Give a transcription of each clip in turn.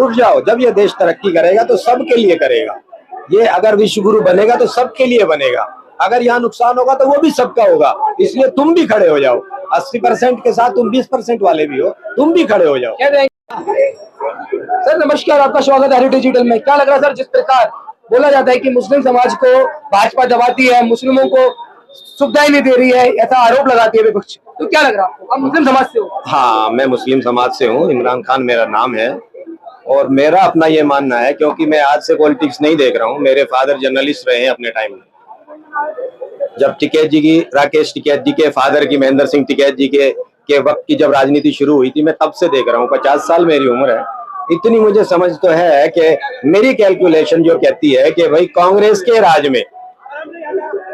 उठ जाओ, जब ये देश तरक्की करेगा तो सबके लिए करेगा। ये अगर विश्व गुरु बनेगा तो सबके लिए बनेगा, अगर यहाँ नुकसान होगा तो वो भी सबका होगा। इसलिए तुम भी खड़े हो जाओ, 80% के साथ तुम 20% वाले भी हो, तुम भी खड़े हो जाओ। सर नमस्कार, आपका स्वागत है हरी डिजिटल में। क्या लग रहा है सर, जिस प्रकार बोला जाता है कि मुस्लिम समाज को भाजपा दबाती है, मुस्लिमों को सुविधाएं नहीं दे रही है, ऐसा आरोप लगाती है विपक्ष, तो क्या लग रहा है आपको? आप मुस्लिम समाज से हो? हाँ, मैं मुस्लिम समाज से हूँ, इमरान खान मेरा नाम है। और मेरा अपना ये मानना है, क्योंकि मैं आज से पॉलिटिक्स नहीं देख रहा हूँ, मेरे फादर जर्नलिस्ट रहे हैं अपने टाइम में। जब टिकैत जी की, राकेश टिकैत जी के फादर की, महेंद्र सिंह टिकैत जी के वक्त की जब राजनीति शुरू हुई थी, मैं तब से देख रहा हूँ। 50 साल मेरी उम्र है। इतनी मुझे समझ तो है कि मेरी कैलकुलेशन जो कहती है कि भाई कांग्रेस के राज में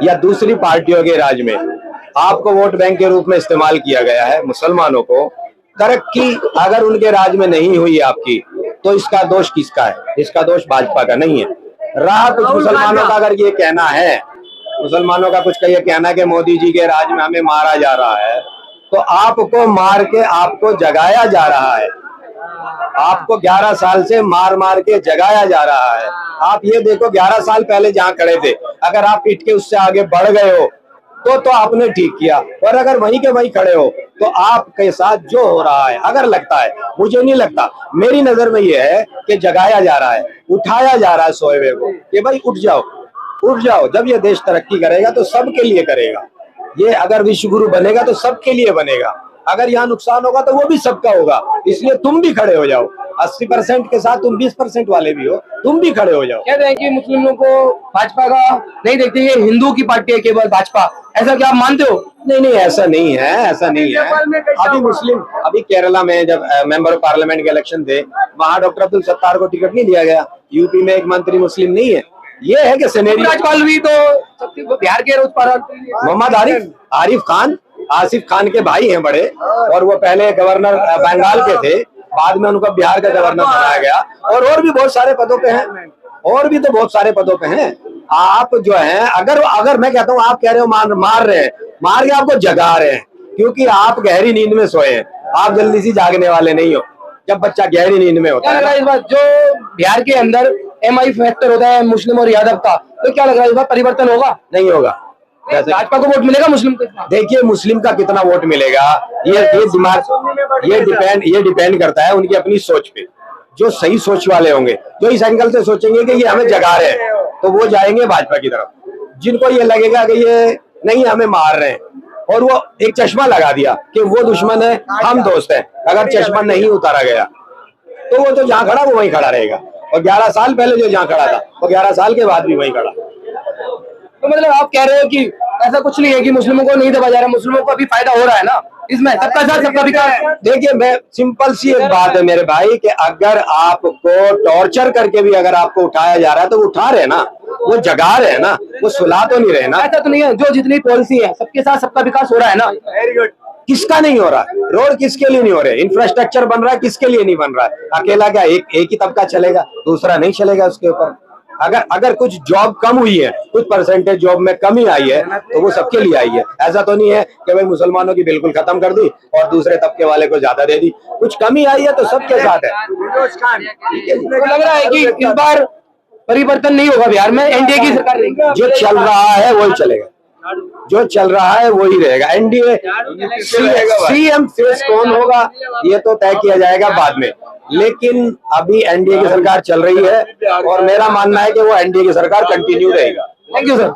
या दूसरी पार्टियों के राज में आपको वोट बैंक के रूप में इस्तेमाल किया गया है। मुसलमानों को तरक्की अगर उनके राज में नहीं हुई आपकी, तो इसका दोष किसका है? इसका दोष भाजपा का नहीं है। रहा कुछ मुसलमानों का अगर ये कहना है, मुसलमानों का कुछ का ये कहना है कि मोदी जी के राज में हमें मारा जा रहा है, तो आपको मार के आपको जगाया जा रहा है। आपको 11 साल से मार मार के जगाया जा रहा है। आप ये देखो, 11 साल पहले जहां खड़े थे, अगर आप पिट के उससे आगे बढ़ गए हो तो आपने ठीक किया, और अगर वहीं के वहीं खड़े हो तो आपके साथ जो हो रहा है, अगर लगता है, मुझे नहीं लगता, मेरी नजर में ये है कि जगाया जा रहा है, उठाया जा रहा है सोए हुए को कि भाई उठ जाओ, उठ जाओ, जब ये देश तरक्की करेगा तो सबके लिए करेगा। ये अगर विश्व गुरु बनेगा तो सबके लिए बनेगा, अगर यहाँ नुकसान होगा तो वो भी सबका होगा। इसलिए तुम भी खड़े हो जाओ, 80% के साथ तुम 20% वाले भी हो, तुम भी खड़े हो जाओ। कहते हैं कि मुस्लिमों को भाजपा का नहीं देखते, ये हिंदू की पार्टी है केवल भाजपा, ऐसा क्या आप मानते हो? नहीं नहीं, ऐसा नहीं है, ऐसा नहीं है। अभी केरला में जब मेंबर ऑफ पार्लियामेंट के इलेक्शन थे, वहां डॉक्टर अब्दुल सत्तार को टिकट नहीं दिया गया। यूपी में एक मंत्री मुस्लिम नहीं है। ये है कि सिनेरियो, राज्यपाल भी तो बिहार के मोहम्मद आरिफ खान, आसिफ खान के भाई हैं बड़े, और वो पहले गवर्नर बंगाल के थे, बाद में उनको बिहार का गवर्नर बनाया गया, और भी बहुत सारे पदों पे हैं, और भी तो बहुत सारे पदों पे हैं। आप जो हैं, अगर मैं कहता हूँ, आप कह रहे हो मार रहे हैं, मार के आपको जगा रहे हैं, क्योंकि आप गहरी नींद में सोए हैं। आप जल्दी से जागने वाले नहीं हो। जब बच्चा गहरी नींद में होता है, इस बार जो बिहार के अंदर MI फैक्टर होता है मुस्लिम और यादव का, तो क्या लग रहा है इस बार परिवर्तन होगा? नहीं होगा। भाजपा को वोट मिलेगा मुस्लिम को? देखिए, मुस्लिम का कितना वोट मिलेगा ये डिपेंड करता है उनकी अपनी सोच पे। जो सही सोच वाले होंगे, जो इस एंगल से सोचेंगे कि ये हमें जगा रहे हैं, तो वो जाएंगे भाजपा की तरफ। जिनको ये लगेगा कि ये नहीं हमें मार रहे हैं, और वो एक चश्मा लगा दिया कि वो दुश्मन है, हम दोस्त हैं, अगर चश्मा नहीं उतारा गया तो वो तो जहाँ खड़ा वो वहीं खड़ा रहेगा। और 11 साल पहले जो जहाँ खड़ा था वो 11 साल के बाद भी वहीं खड़ा। तो मतलब आप कह रहे हो कि ऐसा कुछ नहीं है कि मुस्लिमों को नहीं दबा जा रहा, मुस्लिमों को अभी फायदा हो रहा है ना इसमें, सबका साथ सबका विकास। देखिए, मैं सिंपल सी एक बात है मेरे भाई, कि अगर आपको टॉर्चर करके भी अगर आपको उठाया जा रहा है तो वो उठा रहे हैं ना, वो जगा रहे हैं ना, वो सुला तो नहीं रहे ना। ऐसा तो नहीं है, जो जितनी पॉलिसी है सबके साथ सबका विकास हो रहा है ना। Very good. किसका नहीं हो रहा? रोड किसके लिए नहीं हो रहे? इंफ्रास्ट्रक्चर बन रहा है, किसके लिए नहीं बन रहा है? अकेला क्या एक ही तबका चलेगा, दूसरा नहीं चलेगा उसके ऊपर? अगर कुछ जॉब कम हुई है, कुछ परसेंटेज जॉब में कमी आई है, तो वो सबके लिए आई है। ऐसा तो नहीं है कि भाई मुसलमानों की बिल्कुल खत्म कर दी और दूसरे तबके वाले को ज्यादा दे दी। कुछ कमी आई है तो सबके साथ है। तो लग रहा है कि इस बार परिवर्तन नहीं होगा बिहार में, एनडीए की सरकार रहेगी। जो चल रहा है वही चलेगा, जो चल रहा है वही रहेगा। एनडीए सीएम फेस कौन होगा ये तो तय किया जाएगा बाद में, लेकिन अभी एनडीए की सरकार चल रही है, और मेरा मानना है कि वो एनडीए की सरकार कंटिन्यू रहेगा। Thank you sir.